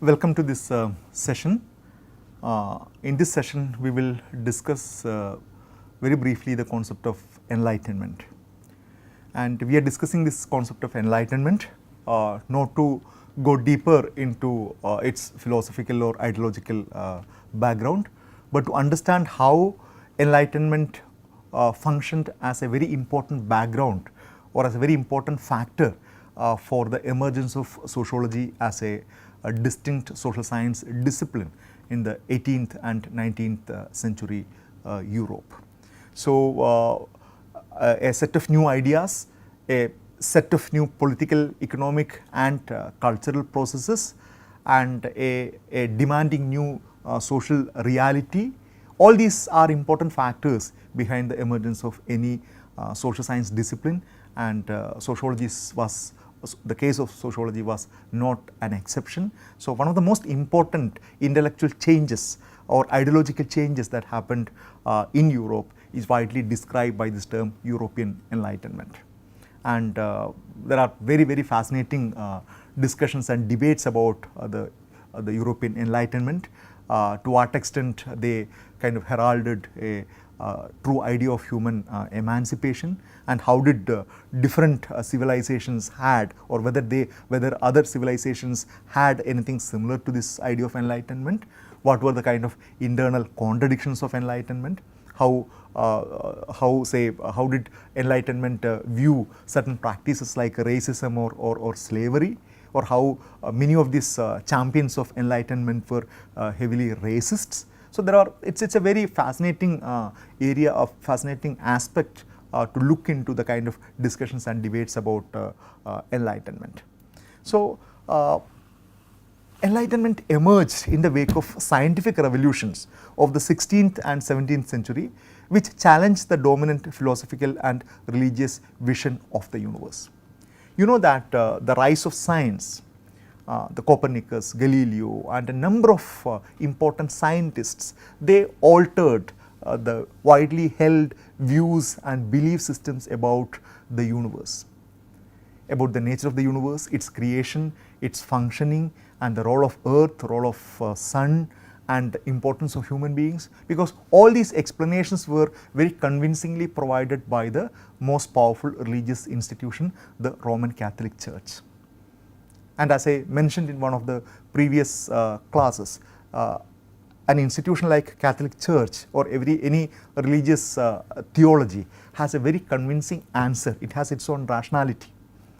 Welcome to this session. In this session, we will discuss very briefly the concept of enlightenment. And we are discussing this concept of enlightenment not to go deeper into its philosophical or ideological background, but to understand how enlightenment functioned as a very important background or as a very important factor for the emergence of sociology as a distinct social science discipline in the 18th and 19th century Europe. So, a set of new ideas, a set of new political, economic and cultural processes, and a demanding new social reality. All these are important factors behind the emergence of any social science discipline, and sociology was the case of sociology was not an exception. So, one of the most important intellectual changes or ideological changes that happened in Europe is widely described by this term European Enlightenment. And there are very fascinating discussions and debates about the European Enlightenment, to what extent they kind of heralded a true idea of human emancipation, and how did different civilizations had, or whether other civilizations had anything similar to this idea of enlightenment, what were the kind of internal contradictions of enlightenment, how did enlightenment view certain practices like racism or slavery, or how many of these champions of enlightenment were heavily racists. So, it's a very fascinating area of fascinating aspect to look into the kind of discussions and debates about enlightenment. So, enlightenment emerged in the wake of scientific revolutions of the 16th and 17th century, which challenged the dominant philosophical and religious vision of the universe. You know that the rise of science, the Copernicus, Galileo and a number of important scientists, they altered the widely held views and belief systems about the universe, about the nature of the universe, its creation, its functioning, and the role of earth, role of sun, and the importance of human beings, because all these explanations were very convincingly provided by the most powerful religious institution, the Roman Catholic Church. And as I mentioned in one of the previous classes, an institution like Catholic Church or any religious theology has a very convincing answer. It has its own rationality.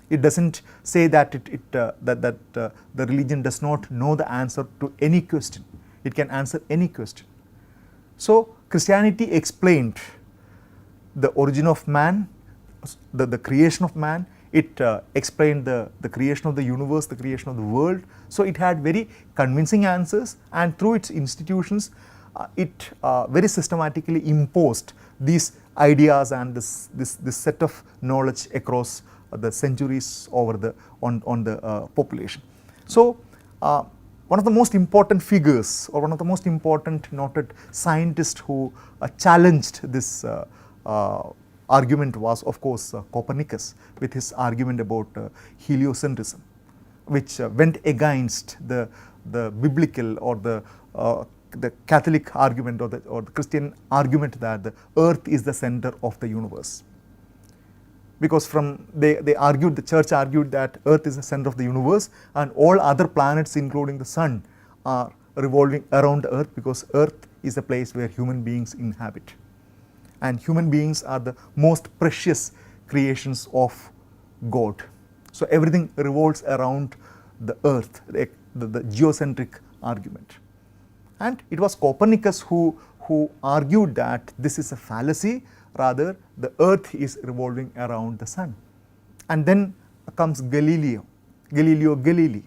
It does not say that the religion does not know the answer to any question. It can answer any question. So, Christianity explained the origin of man, the creation of man. It explained the creation of the universe, the creation of the world. So, it had very convincing answers, and through its institutions, it very systematically imposed these ideas and this set of knowledge across the centuries on the population. So, one of the most important figures, or one of the most important noted scientists who challenged this argument was, of course, Copernicus, with his argument about heliocentrism, which went against the biblical or the Catholic argument or the Christian argument that the earth is the center of the universe. Because the church argued that earth is the center of the universe, and all other planets, including the sun, are revolving around the earth, because earth is a place where human beings inhabit. And human beings are the most precious creations of God. So, everything revolves around the earth, the geocentric argument. And it was Copernicus who argued that this is a fallacy, rather the earth is revolving around the sun. And then comes Galileo Galilei,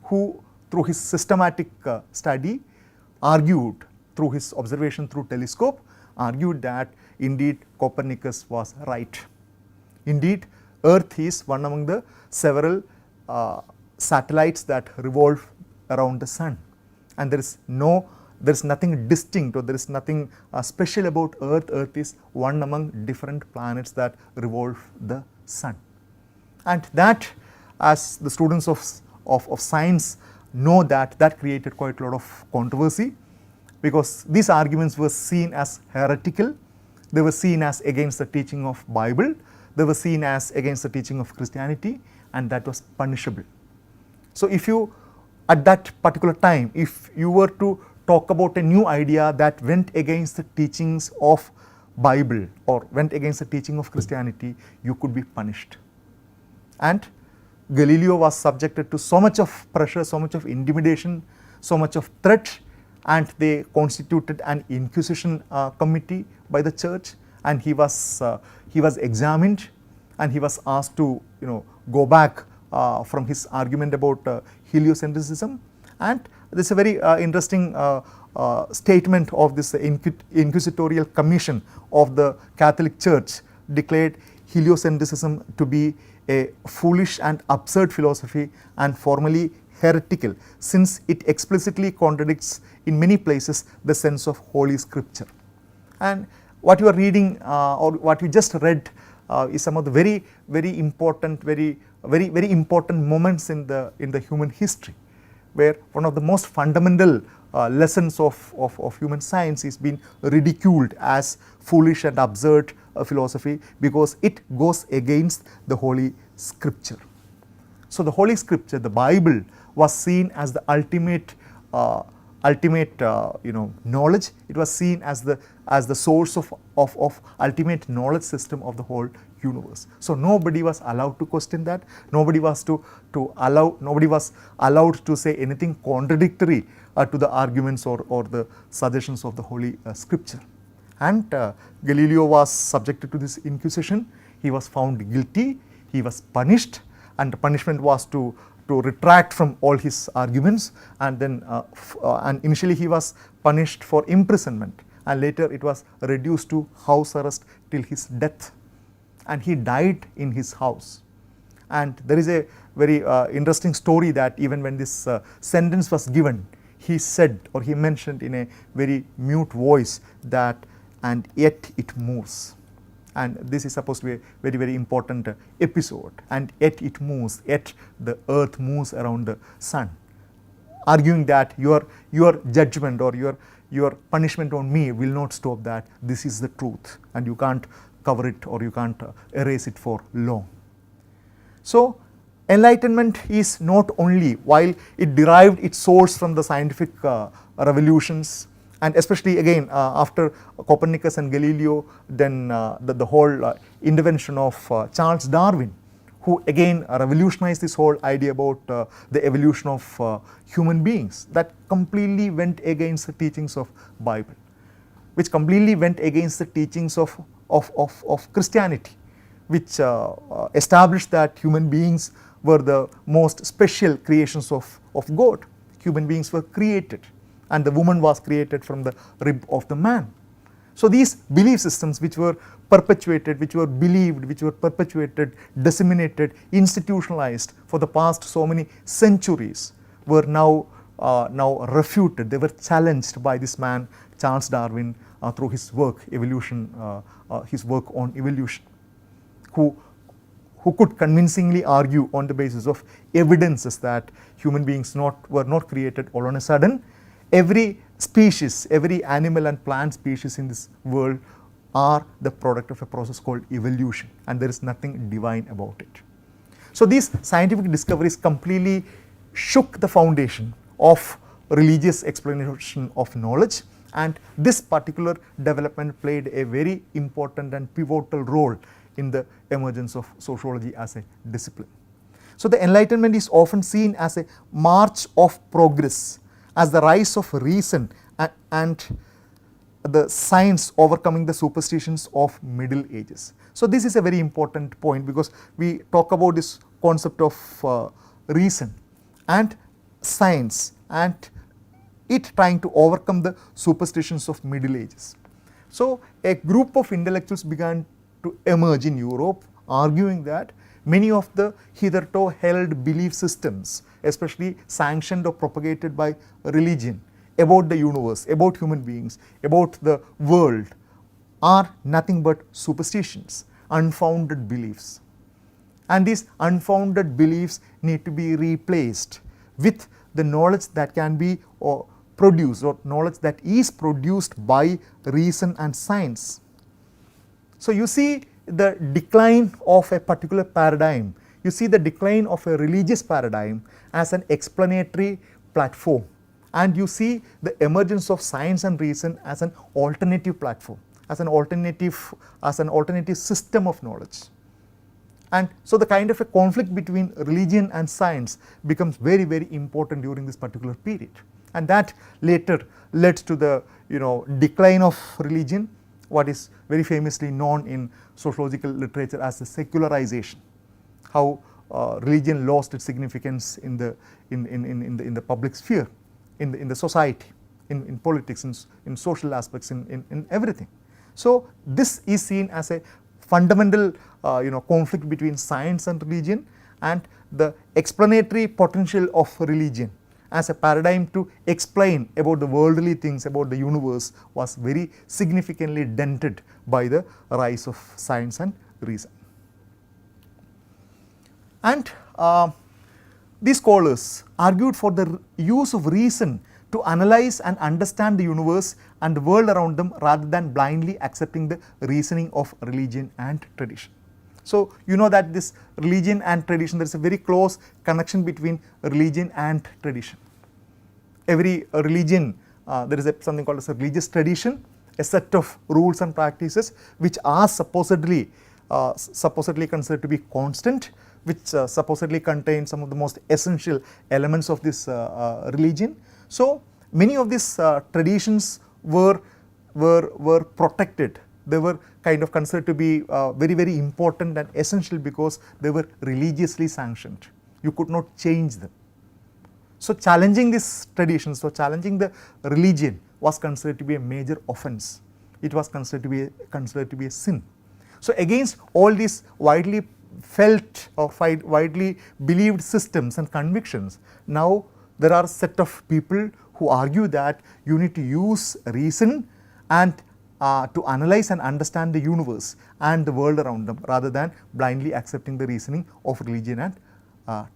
who through his systematic study argued, through his observation through telescope, argued that indeed Copernicus was right. Indeed, earth is one among the several satellites that revolve around the sun, and there is nothing distinct, or there is nothing special about earth. Earth is one among different planets that revolve the sun. And that, as the students of science know that that created quite a lot of controversy, because these arguments were seen as heretical, they were seen as against the teaching of Bible, they were seen as against the teaching of Christianity, and that was punishable. So if you, at that particular time, if you were to talk about a new idea that went against the teachings of Bible or went against the teaching of Christianity, you could be punished. And Galileo was subjected to so much of pressure, so much of intimidation, so much of threat, and they constituted an inquisition committee by the church, and he was examined, and he was asked to go back from his argument about heliocentrism. And this is a very interesting statement of this inquisitorial commission of the Catholic Church, declared heliocentrism to be a foolish and absurd philosophy and formally heretical, since it explicitly contradicts in many places the sense of Holy Scripture. And what you are reading or what you just read is some of the very important moments in the human history, where one of the most fundamental lessons of human science is being ridiculed as foolish and absurd philosophy because it goes against the Holy Scripture. So the Holy Scripture, the Bible, was seen as the ultimate knowledge. It was seen as the source of ultimate knowledge system of the whole universe. So nobody was allowed to question that. Nobody was allowed to say anything contradictory to the arguments or the suggestions of the Holy Scripture. And Galileo was subjected to this inquisition. He was found guilty. He was punished, and the punishment was to retract from all his arguments, and then and initially he was punished for imprisonment, and later it was reduced to house arrest till his death, and he died in his house. And there is a very interesting story that even when this sentence was given, he said, or he mentioned in a very mute voice that, "and yet it moves." And this is supposed to be a very important episode, and yet it moves, yet the earth moves around the sun, arguing that your judgment or your punishment on me will not stop that. This is the truth, and you can't cover it or you can't erase it for long. So enlightenment is not only, while it derived its source from the scientific revolutions, and especially again after Copernicus and Galileo, then the whole intervention of Charles Darwin, who again revolutionized this whole idea about the evolution of human beings, that completely went against the teachings of Bible, which completely went against the teachings of Christianity, which established that human beings were the most special creations of God. Human beings were created, and the woman was created from the rib of the man. So these belief systems which were perpetuated, which were believed, which were perpetuated, disseminated, institutionalized for the past so many centuries, were now refuted. They were challenged by this man Charles Darwin through his work his work on evolution, who could convincingly argue on the basis of evidences that human beings were not created all on a sudden. Every species, every animal and plant species in this world are the product of a process called evolution, and there is nothing divine about it. So these scientific discoveries completely shook the foundation of religious explanation of knowledge, and this particular development played a very important and pivotal role in the emergence of sociology as a discipline. So the Enlightenment is often seen as a march of progress, as the rise of reason and the science overcoming the superstitions of Middle Ages. So this is a very important point, because we talk about this concept of reason and science and it trying to overcome the superstitions of Middle Ages. So a group of intellectuals began to emerge in Europe, arguing that many of the hitherto held belief systems, especially sanctioned or propagated by religion, about the universe, about human beings, about the world, are nothing but superstitions, unfounded beliefs. And these unfounded beliefs need to be replaced with the knowledge that can be produced, or knowledge that is produced by reason and science. So you see the decline of a particular paradigm, you see the decline of a religious paradigm as an explanatory platform, and you see the emergence of science and reason as an alternative platform, as an alternative system of knowledge. And so the kind of a conflict between religion and science becomes very, very important during this particular period, and that later led to the decline of religion, what is very famously known in sociological literature as the secularization, how religion lost its significance in the public sphere, in the society, in politics, in social aspects, in everything. So this is seen as a fundamental conflict between science and religion, and the explanatory potential of religion as a paradigm to explain about the worldly things, about the universe, was very significantly dented by the rise of science and reason. And these scholars argued for the use of reason to analyze and understand the universe and the world around them, rather than blindly accepting the reasoning of religion and tradition. So you know that this religion and tradition, there is a very close connection between religion and tradition. Every religion, there is something called as a religious tradition, a set of rules and practices which are supposedly considered to be constant, which supposedly contain some of the most essential elements of this religion. So many of these traditions were protected. They were kind of considered to be very, very important and essential because they were religiously sanctioned. You could not change them. So challenging these traditions, so challenging the religion, was considered to be a major offense. It was considered to be a sin. So against all these widely felt or widely believed systems and convictions, now there are a set of people who argue that you need to use reason and to analyze and understand the universe and the world around them, rather than blindly accepting the reasoning of religion and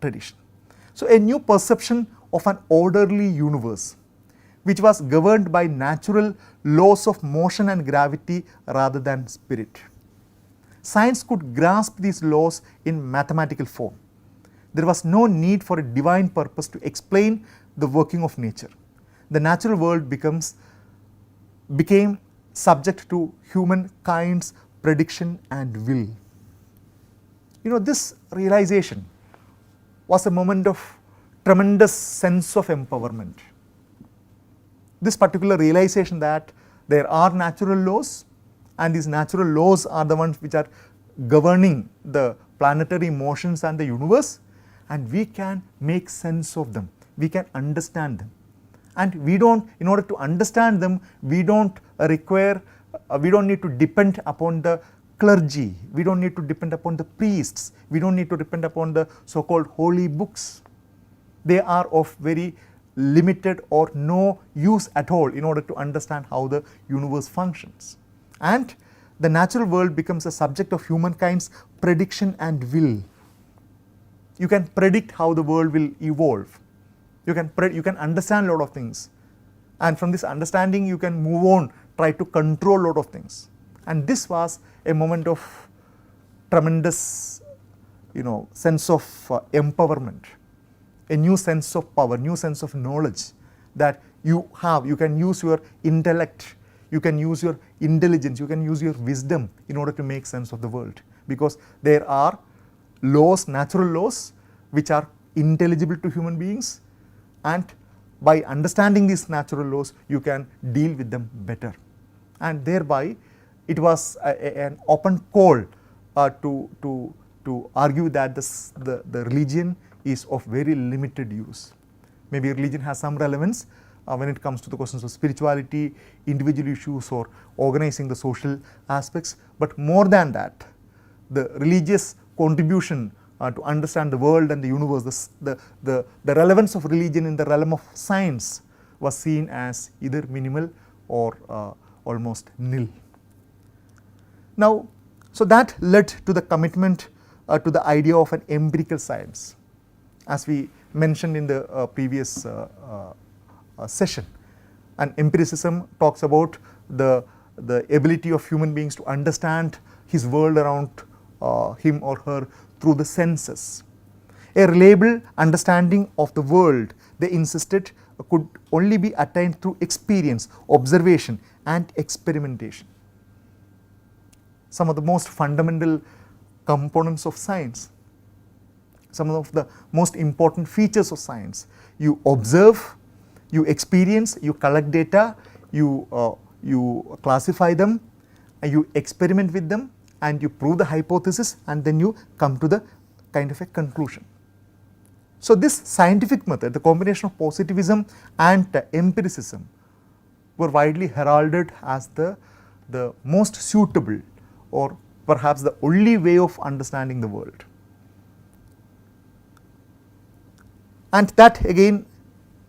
tradition. So a new perception of an orderly universe, which was governed by natural laws of motion and gravity rather than spirit. Science could grasp these laws in mathematical form. There was no need for a divine purpose to explain the working of nature. The natural world became subject to humankind's prediction and will. This realization was a moment of tremendous sense of empowerment. This particular realization that there are natural laws, and these natural laws are the ones which are governing the planetary motions and the universe, and we can make sense of them, we can understand them. And in order to understand them, we don't need to depend upon the clergy, we don't need to depend upon the priests, we don't need to depend upon the so-called holy books. They are of very limited or no use at all in order to understand how the universe functions. And the natural world becomes a subject of humankind's prediction and will. You can predict how the world will evolve. You can understand a lot of things, and from this understanding you can move on, try to control a lot of things. And this was a moment of tremendous sense of empowerment, a new sense of power, new sense of knowledge that you can use your intellect, you can use your intelligence, you can use your wisdom in order to make sense of the world, because there are laws, natural laws, which are intelligible to human beings, and by understanding these natural laws you can deal with them better. And thereby it was an open call to argue that the religion is of very limited use. Maybe religion has some relevance when it comes to the questions of spirituality, individual issues, or organizing the social aspects, but more than that, the religious contribution to understand the world and the universe, the relevance of religion in the realm of science was seen as either minimal or almost nil. Now, so that led to the commitment to the idea of an empirical science. As we mentioned in the previous session. And empiricism talks about the ability of human beings to understand his world around him or her through the senses. A reliable understanding of the world, they insisted, could only be attained through experience, observation and experimentation. Some of the most fundamental components of science, some of the most important features of science. You observe, you experience, you collect data, you classify them, and you experiment with them, and you prove the hypothesis, and then you come to the kind of a conclusion. So this scientific method, the combination of positivism and empiricism, were widely heralded as the most suitable or perhaps the only way of understanding the world. And that again,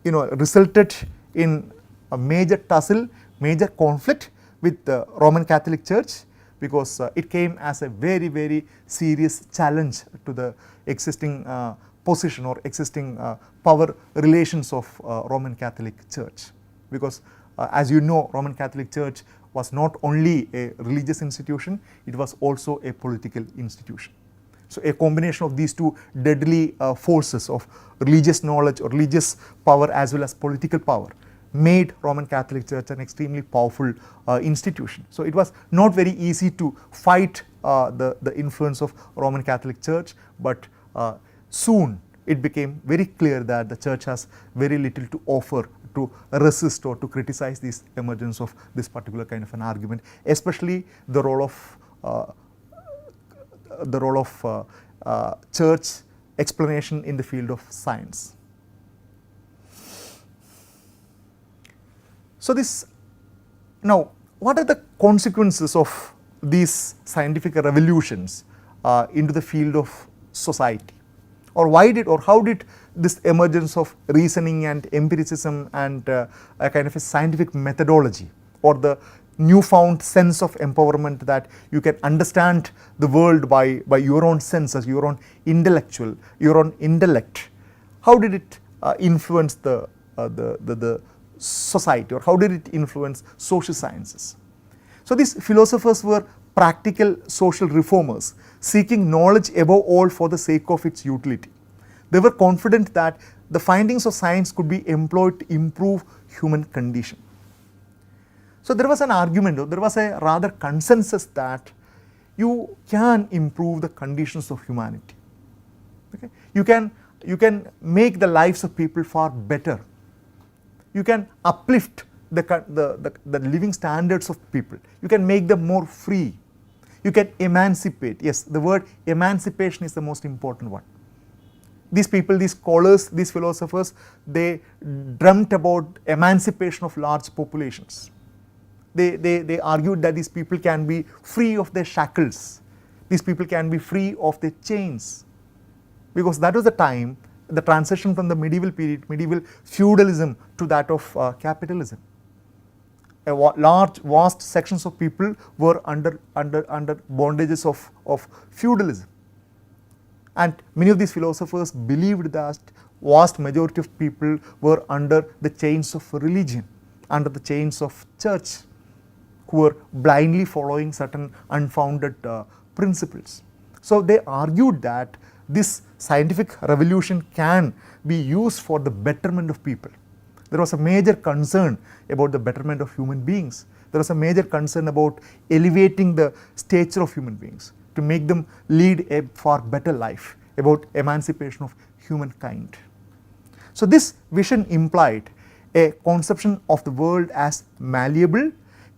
resulted in a major tussle, major conflict with the Roman Catholic Church, because it came as a very, very serious challenge to the existing position or existing power relations of Roman Catholic Church. Because as you know, Roman Catholic Church was not only a religious institution, it was also a political institution. So a combination of these two deadly forces of religious knowledge or religious power as well as political power made Roman Catholic Church an extremely powerful institution. So it was not very easy to fight the influence of Roman Catholic Church, but soon it became very clear that the church has very little to offer to resist or to criticize this emergence of this particular kind of an argument, especially the role of church explanation in the field of science. So now what are the consequences of these scientific revolutions into the field of society? Or how did this emergence of reasoning and empiricism and a kind of a scientific methodology, or the newfound sense of empowerment that you can understand the world by your own senses, your own intellect, how did it influence the society, or how did it influence social sciences? So these philosophers were practical social reformers, seeking knowledge above all for the sake of its utility. They were confident that the findings of science could be employed to improve human condition. So there was an argument, or there was a rather consensus that you can improve the conditions of humanity. Okay? You can make the lives of people far better. You can uplift the living standards of people. You can make them more free. You can emancipate. Yes, the word emancipation is the most important one. These people, these scholars, these philosophers, they dreamt about emancipation of large populations. They argued that these people can be free of their shackles. These people can be free of their chains. Because that was the time, the transition from the medieval period, medieval feudalism, to that of capitalism. Vast sections of people were under bondages of feudalism. And many of these philosophers believed that vast majority of people were under the chains of religion, under the chains of church, who were blindly following certain unfounded principles. So they argued that this scientific revolution can be used for the betterment of people. There was a major concern about the betterment of human beings. There was a major concern about elevating the stature of human beings, to make them lead a far better life, about emancipation of humankind. So this vision implied a conception of the world as malleable,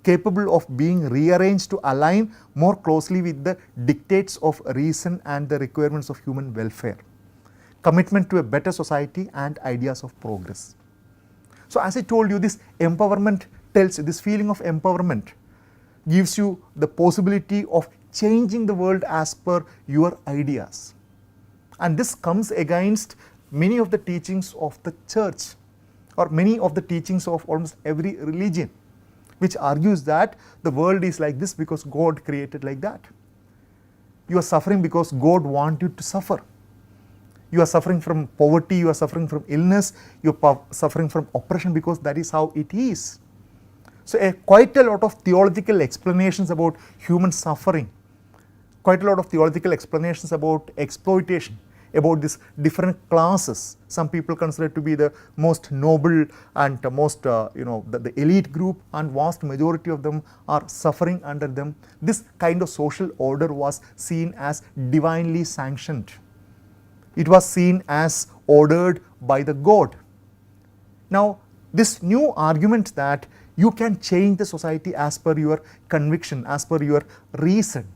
capable of being rearranged to align more closely with the dictates of reason and the requirements of human welfare, commitment to a better society and ideas of progress. So as I told you, this empowerment tells you, this feeling of empowerment gives you the possibility of changing the world as per your ideas. And this comes against many of the teachings of the church, or many of the teachings of almost every religion, which argues that the world is like this because God created like that. You are suffering because God wants you to suffer. You are suffering from poverty, you are suffering from illness, you are suffering from oppression, because that is how it is. So quite a lot of theological explanations about human suffering, quite a lot of theological explanations about exploitation, about these different classes. Some people consider it to be the most noble and the most the elite group, and vast majority of them are suffering under them. This kind of social order was seen as divinely sanctioned. It was seen as ordered by the God. Now, this new argument that you can change the society as per your conviction, as per your reason,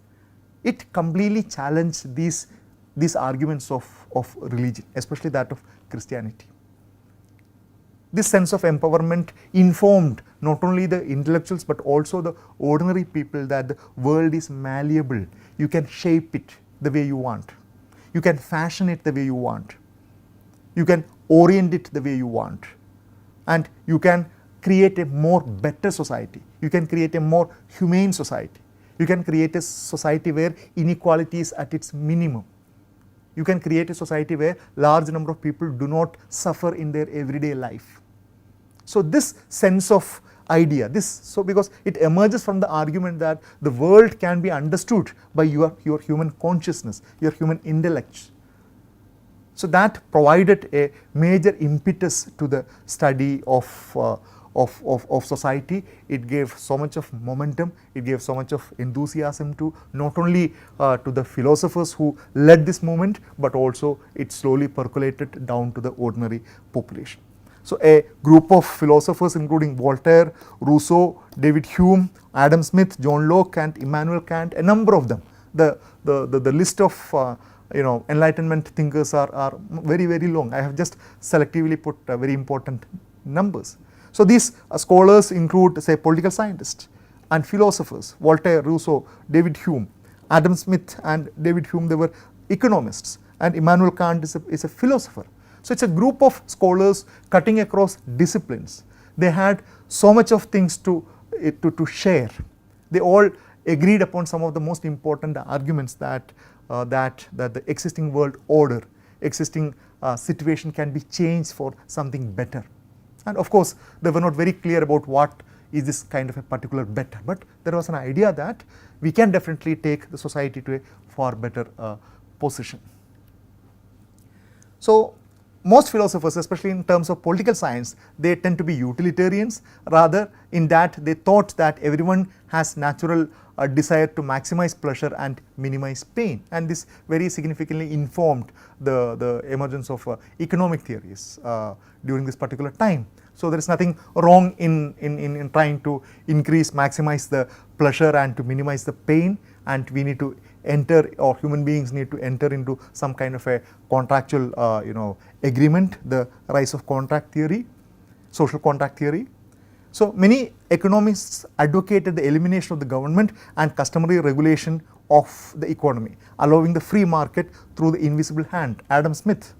it completely challenged these arguments of religion, especially that of Christianity. This sense of empowerment informed not only the intellectuals but also the ordinary people that the world is malleable. You can shape it the way you want. You can fashion it the way you want. You can orient it the way you want. And you can create a more better society. You can create a more humane society. You can create a society where inequality is at its minimum. You can create a society where large number of people do not suffer in their everyday life. So this sense of idea, because it emerges from the argument that the world can be understood by your human consciousness, your human intellect. So that provided a major impetus to the study of society. It gave so much of momentum, it gave so much of enthusiasm to not only to the philosophers who led this movement, but also it slowly percolated down to the ordinary population. So a group of philosophers including Voltaire, Rousseau, David Hume, Adam Smith, John Locke and Immanuel Kant, a number of them. The list of Enlightenment thinkers are very, very long. I have just selectively put very important numbers. So these scholars include, say, political scientists and philosophers, Voltaire, Rousseau, David Hume, Adam Smith and David Hume, they were economists, and Immanuel Kant is a philosopher. So it's a group of scholars cutting across disciplines. They had so much of things to share. They all agreed upon some of the most important arguments that the existing world order, existing situation can be changed for something better. And of course, they were not very clear about what is this kind of a particular better, but there was an idea that we can definitely take the society to a far better position. So most philosophers, especially in terms of political science, they tend to be utilitarians, rather in that they thought that everyone has natural desire to maximize pleasure and minimize pain, and this very significantly informed the emergence of economic theories during this particular time. So there is nothing wrong in trying to maximize the pleasure and to minimize the pain, and we need to enter, or human beings need to enter into some kind of a contractual agreement, the rise of contract theory, social contract theory. So many economists advocated the elimination of the government and customary regulation of the economy, allowing the free market through the invisible hand, Adam Smith,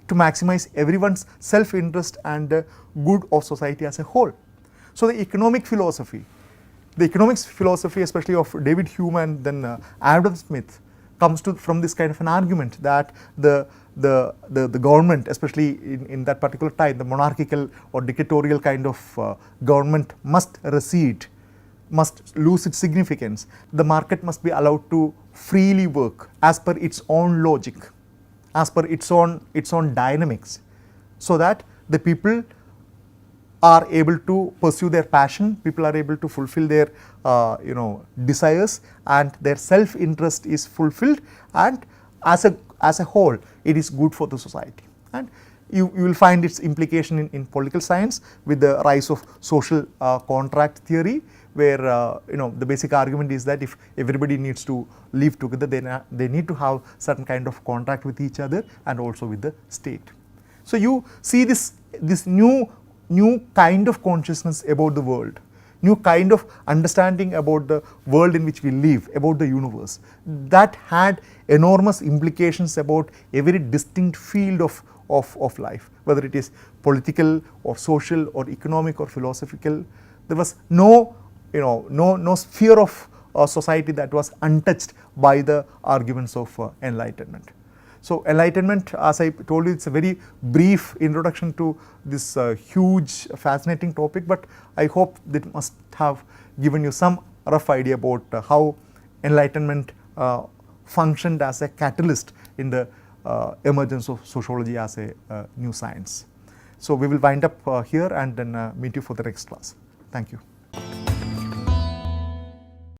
to maximize everyone's self-interest and the good of society as a whole. So the economics philosophy, especially of David Hume and then Adam Smith, comes from this kind of an argument that the government, especially in that particular time, the monarchical or dictatorial kind of government must recede, must lose its significance. The market must be allowed to freely work as per its own logic, as per its own dynamics, so that the people are able to pursue their passion, people are able to fulfill their desires, and their self-interest is fulfilled, and as a whole it is good for the society. And you will find its implication in political science with the rise of social contract theory, where the basic argument is that if everybody needs to live together, they need to have certain kind of contract with each other and also with the state. So you see this new kind of consciousness about the world, new kind of understanding about the world in which we live, about the universe, that had enormous implications about a very distinct field of life, whether it is political or social or economic or philosophical. There was no sphere of society that was untouched by the arguments of enlightenment. So enlightenment, as I told you, it's a very brief introduction to this huge fascinating topic, but I hope that must have given you some rough idea about how enlightenment functioned as a catalyst in the emergence of sociology as a new science. So we will wind up here and then meet you for the next class. Thank you.